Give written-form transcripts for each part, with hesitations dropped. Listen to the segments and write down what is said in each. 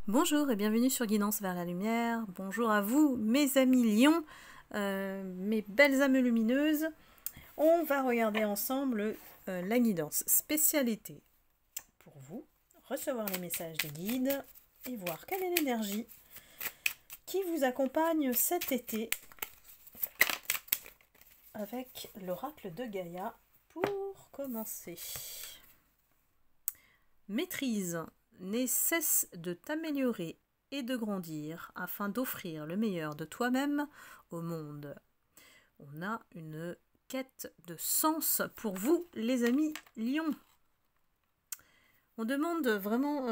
Bonjour et bienvenue sur Guidance vers la lumière. Bonjour à vous, mes amis lions, mes belles âmes lumineuses. On va regarder ensemble la guidance spécialité pour vous, recevoir les messages des guides et voir quelle est l'énergie qui vous accompagne cet été avec l'oracle de Gaïa pour commencer. Maîtrise. Ne cesse de t'améliorer et de grandir afin d'offrir le meilleur de toi-même au monde. On a une quête de sens pour vous, les amis lions. On demande vraiment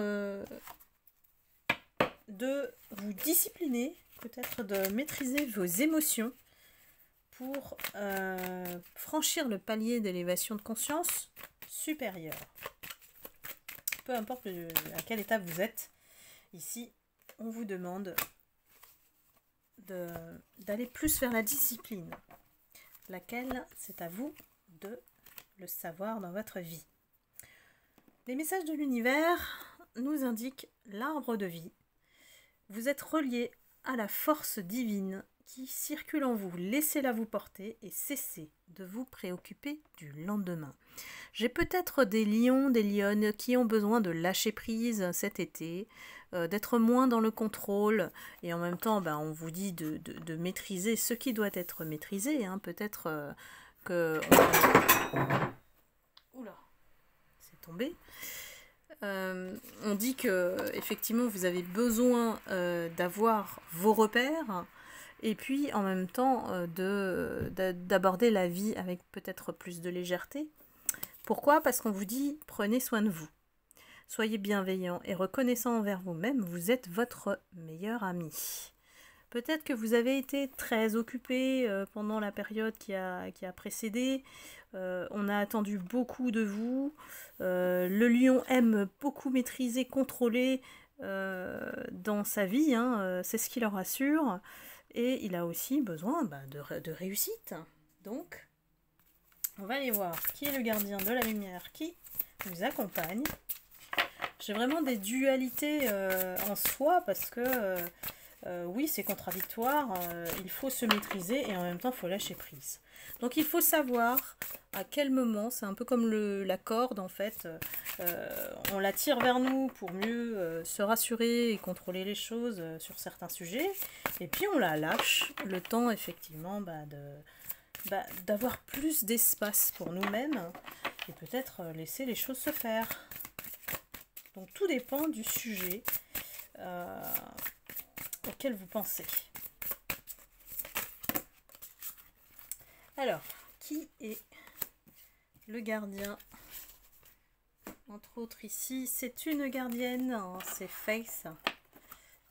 de vous discipliner, peut-être de maîtriser vos émotions pour franchir le palier d'élévation de conscience supérieure. Peu importe à quelle étape vous êtes, ici, on vous demande d'aller plus vers la discipline, laquelle c'est à vous de le savoir dans votre vie. Les messages de l'univers nous indiquent l'arbre de vie. Vous êtes relié à la force divine qui circule en vous. Laissez-la vous porter et cessez de vous préoccuper du lendemain. J'ai peut-être des lions, des lionnes qui ont besoin de lâcher prise cet été, d'être moins dans le contrôle, et en même temps, on vous dit de maîtriser ce qui doit être maîtrisé. Peut-être que... Oula, c'est tombé. On dit que effectivement vous avez besoin d'avoir vos repères, et puis en même temps d'aborder la vie avec peut-être plus de légèreté. Pourquoi? Parce qu'on vous dit prenez soin de vous. Soyez bienveillant et reconnaissant envers vous-même, vous êtes votre meilleur ami. Peut-être que vous avez été très occupé pendant la période qui a précédé. On a attendu beaucoup de vous. Le lion aime beaucoup maîtriser, contrôler dans sa vie. C'est ce qui le rassure. Et il a aussi besoin de réussite. Donc, on va aller voir qui est le gardien de la lumière qui nous accompagne. J'ai vraiment des dualités en soi parce que oui, c'est contradictoire. Il faut se maîtriser et en même temps, il faut lâcher prise. Donc, il faut savoir à quel moment, c'est un peu comme la corde en fait. On la tire vers nous pour mieux se rassurer et contrôler les choses sur certains sujets. Et puis, on la lâche le temps effectivement d'avoir plus d'espace pour nous-mêmes et peut-être laisser les choses se faire. Donc tout dépend du sujet auquel vous pensez. Alors, qui est le gardien? Entre autres ici, c'est une gardienne, c'est Faith.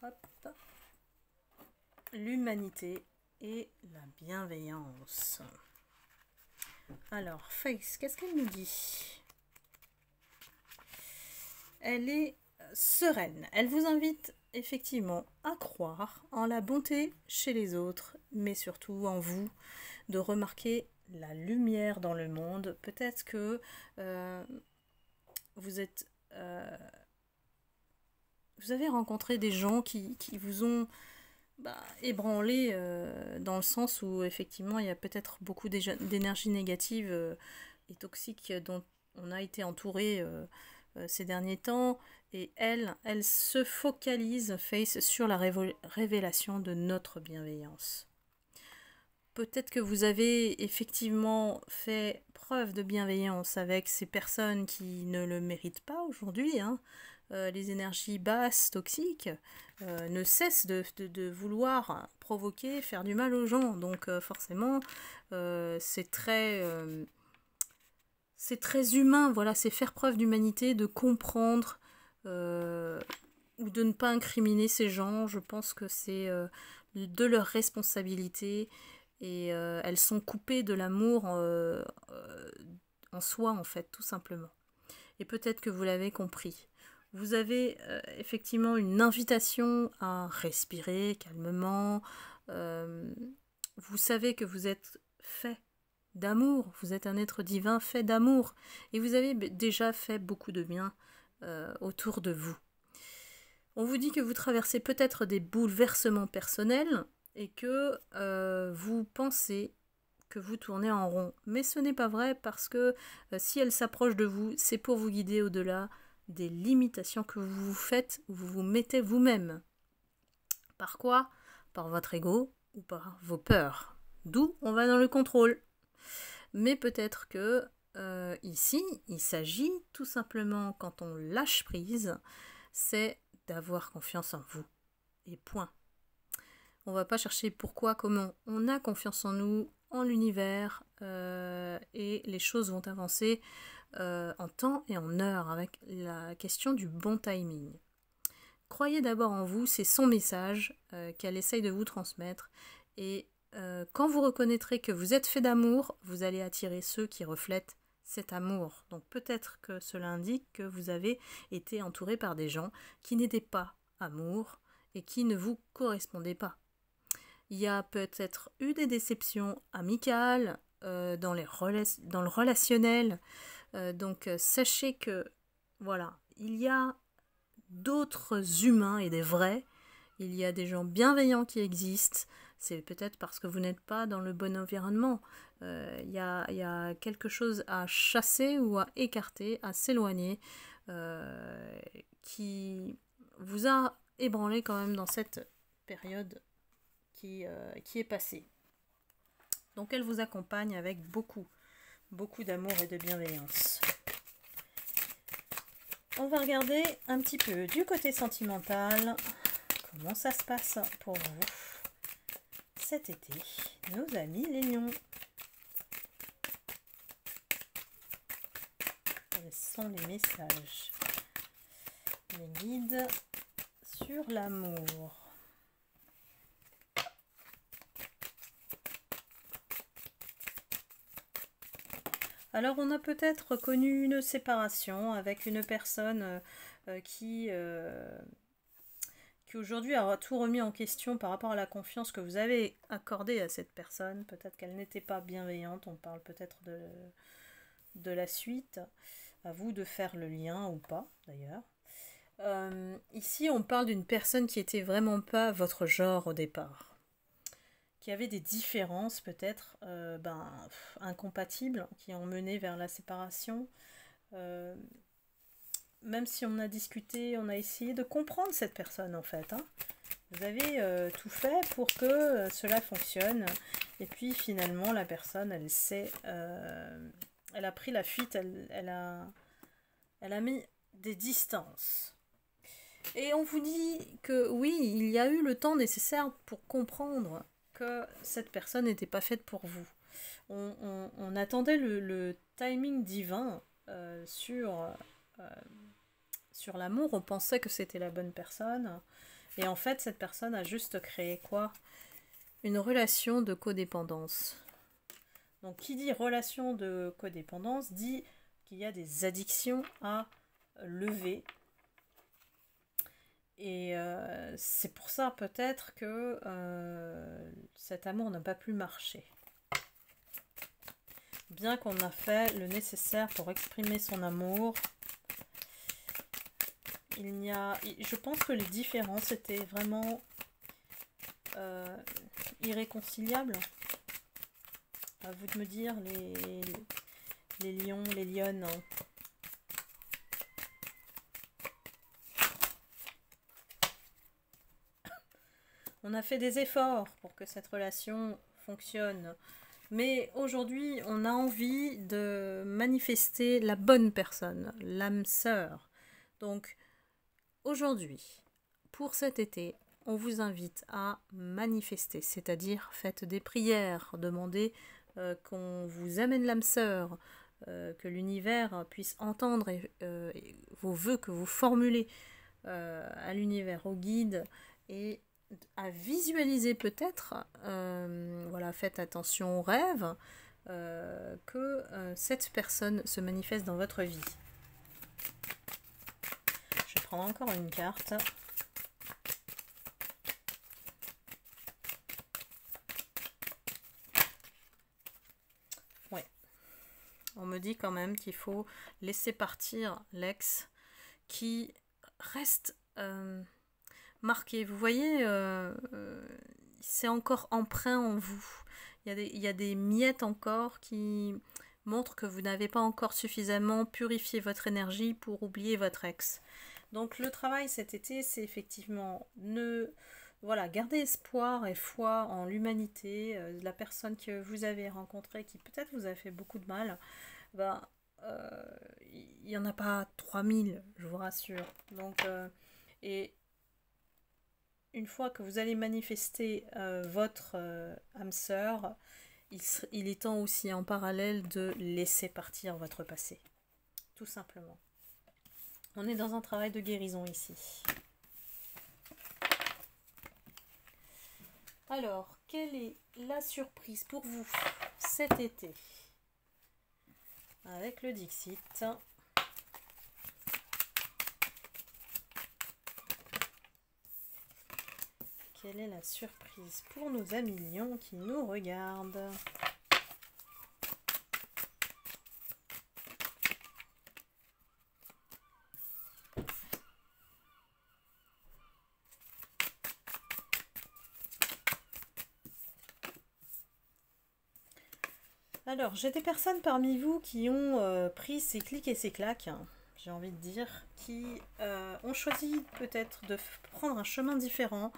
Hop. L'humanité et la bienveillance. Alors, Faith, qu'est-ce qu'elle nous dit? Elle est sereine. Elle vous invite effectivement à croire en la bonté chez les autres, mais surtout en vous, de remarquer la lumière dans le monde. Peut-être que vous avez rencontré des gens qui vous ont ébranlé dans le sens où effectivement il y a peut-être beaucoup d'énergie négative et toxique dont on a été entouré ces derniers temps, et elle se focalise, Faith, sur la révélation de notre bienveillance. Peut-être que vous avez effectivement fait preuve de bienveillance avec ces personnes qui ne le méritent pas aujourd'hui. Les énergies basses, toxiques, ne cessent de vouloir provoquer, faire du mal aux gens. Donc forcément, c'est très humain, voilà, c'est faire preuve d'humanité, de comprendre ou de ne pas incriminer ces gens. Je pense que c'est de leur responsabilité, et elles sont coupées de l'amour en soi, en fait, tout simplement. Et peut-être que vous l'avez compris. Vous avez effectivement une invitation à respirer calmement. Vous savez que vous êtes fait d'amour, vous êtes un être divin fait d'amour, et vous avez déjà fait beaucoup de bien autour de vous. On vous dit que vous traversez peut-être des bouleversements personnels et que vous pensez que vous tournez en rond. Mais ce n'est pas vrai parce que si elle s'approche de vous, c'est pour vous guider au-delà des limitations que vous vous faites ou vous vous mettez vous-même. Par quoi? Par votre ego ou par vos peurs. D'où on va dans le contrôle. Mais peut-être que ici, il s'agit tout simplement, quand on lâche prise, c'est d'avoir confiance en vous. Et point. On va pas chercher pourquoi, comment. On a confiance en nous, en l'univers, et les choses vont avancer en temps et en heure avec la question du bon timing. Croyez d'abord en vous, c'est son message qu'elle essaye de vous transmettre. Et quand vous reconnaîtrez que vous êtes fait d'amour, vous allez attirer ceux qui reflètent cet amour. Donc peut-être que cela indique que vous avez été entouré par des gens qui n'étaient pas amour et qui ne vous correspondaient pas. Il y a peut-être eu des déceptions amicales dans le relationnel. Donc sachez que voilà, il y a d'autres humains et des vrais. Il y a des gens bienveillants qui existent. C'est peut-être parce que vous n'êtes pas dans le bon environnement. Il y a quelque chose à chasser ou à écarter, à s'éloigner, qui vous a ébranlé quand même dans cette période qui est passée. Donc elle vous accompagne avec beaucoup d'amour et de bienveillance. On va regarder un petit peu du côté sentimental, comment ça se passe pour vous cet été, nos amis les lions. Quels sont les messages, les guides sur l'amour? Alors on a peut-être connu une séparation avec une personne qui aujourd'hui a tout remis en question par rapport à la confiance que vous avez accordée à cette personne. Peut-être qu'elle n'était pas bienveillante, on parle peut-être de la suite. À vous de faire le lien ou pas d'ailleurs. Ici on parle d'une personne qui était vraiment pas votre genre au départ. Qui avait des différences peut-être incompatibles qui ont mené vers la séparation. Même si on a discuté, on a essayé de comprendre cette personne en fait. Vous avez tout fait pour que cela fonctionne. Et puis finalement la personne, elle a pris la fuite, elle a mis des distances. Et on vous dit que oui, il y a eu le temps nécessaire pour comprendre que cette personne n'était pas faite pour vous. On attendait le timing divin sur l'amour. On pensait que c'était la bonne personne. Et en fait, cette personne a juste créé quoi? Une relation de codépendance. Donc, qui dit relation de codépendance dit qu'il y a des addictions à lever. Et c'est pour ça peut-être que cet amour n'a pas pu marcher. Bien qu'on a fait le nécessaire pour exprimer son amour, je pense que les différences étaient vraiment irréconciliables. À vous de me dire, les lions, les lionnes. On a fait des efforts pour que cette relation fonctionne. Mais aujourd'hui, on a envie de manifester la bonne personne, l'âme sœur. Donc, aujourd'hui, pour cet été, on vous invite à manifester, c'est-à-dire faites des prières, demandez qu'on vous amène l'âme sœur, que l'univers puisse entendre vos vœux que vous formulez à l'univers, au guide, et à visualiser peut-être, voilà, faites attention aux rêves, que cette personne se manifeste dans votre vie. Je vais prendre encore une carte. Ouais. On me dit quand même qu'il faut laisser partir l'ex qui reste marqué. Vous voyez, c'est encore empreint en vous. Il y a des miettes encore qui montrent que vous n'avez pas encore suffisamment purifié votre énergie pour oublier votre ex. Donc le travail cet été, c'est effectivement voilà, garder espoir et foi en l'humanité, la personne que vous avez rencontrée qui peut-être vous a fait beaucoup de mal. Ben, il n'y en a pas 3000, je vous rassure. Donc, et une fois que vous allez manifester votre âme sœur, il est temps aussi en parallèle de laisser partir votre passé. Tout simplement. On est dans un travail de guérison ici. Alors, quelle est la surprise pour vous cet été avec le Dixit? Quelle est la surprise pour nos amis lions qui nous regardent? Alors, j'ai des personnes parmi vous qui ont pris ces clics et ces claques, hein, j'ai envie de dire, qui ont choisi peut-être de prendre un chemin différent.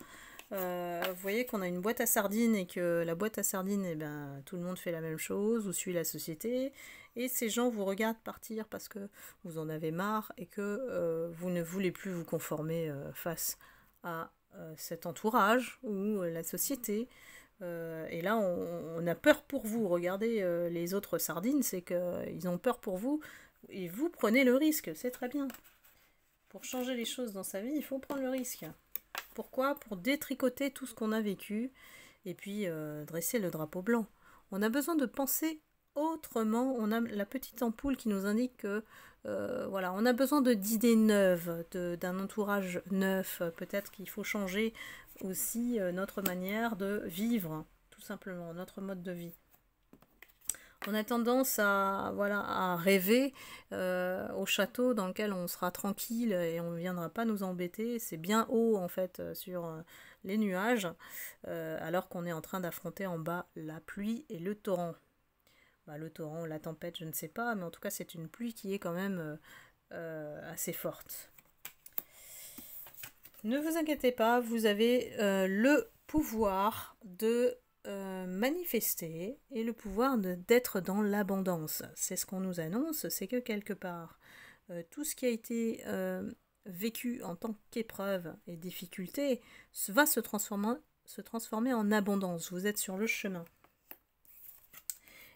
Vous voyez qu'on a une boîte à sardines et que la boîte à sardines, eh ben, tout le monde fait la même chose ou suit la société. Et ces gens vous regardent partir parce que vous en avez marre et que vous ne voulez plus vous conformer face à cet entourage ou la société. Et là, on a peur pour vous. Regardez les autres sardines, c'est qu'ils ont peur pour vous et vous prenez le risque, c'est très bien. Pour changer les choses dans sa vie, il faut prendre le risque. Pourquoi? Pour détricoter tout ce qu'on a vécu et puis dresser le drapeau blanc. On a besoin de penser autrement. On a la petite ampoule qui nous indique que voilà, on a besoin d'idées neuves, d'un entourage neuf. Peut-être qu'il faut changer aussi notre manière de vivre, tout simplement, notre mode de vie. On a tendance à rêver au château dans lequel on sera tranquille et on ne viendra pas nous embêter. C'est bien haut en fait sur les nuages, alors qu'on est en train d'affronter en bas la pluie et le torrent. Bah, le torrent, la tempête, je ne sais pas, mais en tout cas c'est une pluie qui est quand même assez forte. Ne vous inquiétez pas, vous avez le pouvoir de manifester et le pouvoir d'être dans l'abondance. C'est ce qu'on nous annonce, c'est que quelque part, tout ce qui a été vécu en tant qu'épreuve et difficulté va se transformer en abondance. Vous êtes sur le chemin.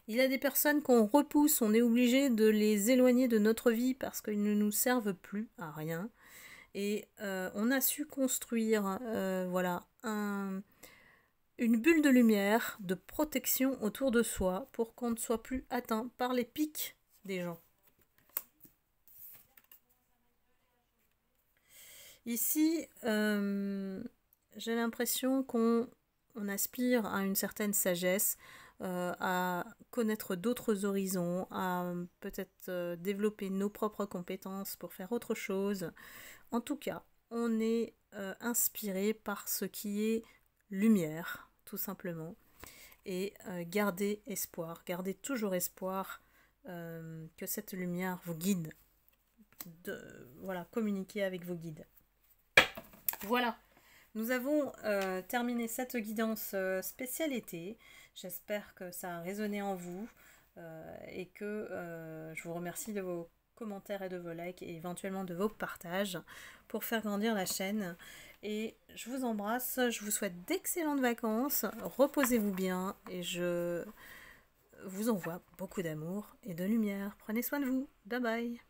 Il y a des personnes qu'on repousse, on est obligé de les éloigner de notre vie parce qu'ils ne nous servent plus à rien. Et on a su construire voilà, une bulle de lumière, de protection autour de soi pour qu'on ne soit plus atteint par les pics des gens. Ici, j'ai l'impression qu'on aspire à une certaine sagesse, à connaître d'autres horizons, à peut-être développer nos propres compétences pour faire autre chose. En tout cas, on est inspiré par ce qui est lumière, tout simplement. Et gardez espoir, gardez toujours espoir que cette lumière vous guide. Voilà, communiquez avec vos guides. Voilà, nous avons terminé cette guidance spéciale été. J'espère que ça a résonné en vous et que je vous remercie de vos commentaires et de vos likes et éventuellement de vos partages pour faire grandir la chaîne. Et je vous embrasse, je vous souhaite d'excellentes vacances, reposez-vous bien et je vous envoie beaucoup d'amour et de lumière. Prenez soin de vous, bye bye.